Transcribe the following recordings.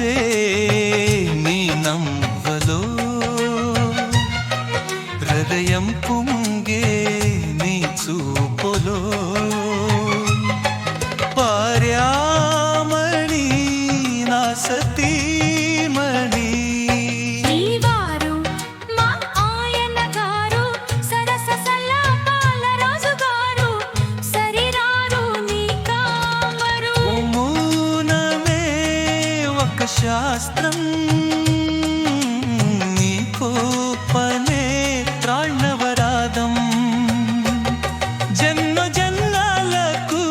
విరిసే నీ నవ్వలో హృదయం పొంగే నీ చూపులో పార్యామణి నా సతీమణి శాస్త్రం నీకు పనే త్రాణవరాదం జన్మ జన్మాలకు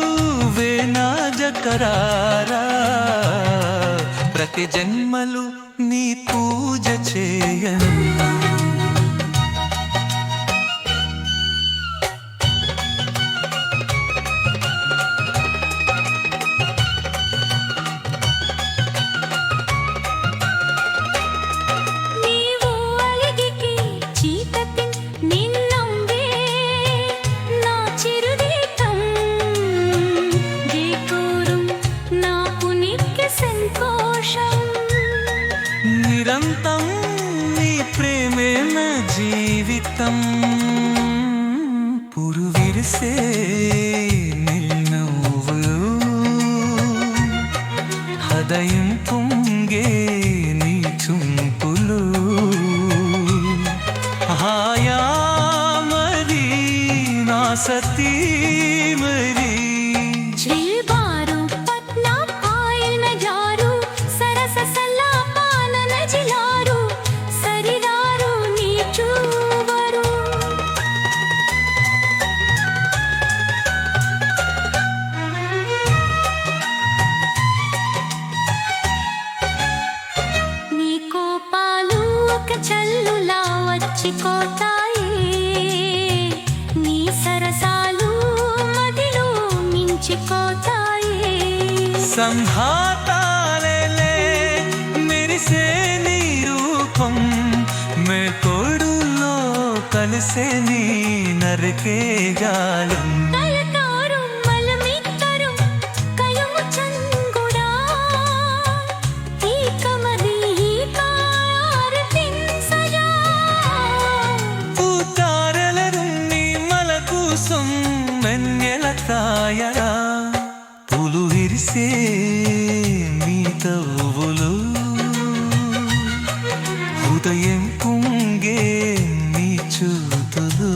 వేనాజకరారా ప్రతి జన్మలు నీ పూజ చేయను నిరంతం నీ ప్రేమే నా జీవితం పురువిరిసే నిన్నవ్వులు హృదయం పొంగే నీ చుంపులు హాయా మరి నా సతీ మరి చల్లులా వచ్చిపోతాయి నీ సరసాలు మదిలో మించిపోతాయి సంహాతాలే మెరిసే నీ రూపం మే తోడులో కలిసే నీ నరికే గాలం తాయరా పూలు విరిసే నీ తవ్వులు హృదయం పొంగే నీ చూతులు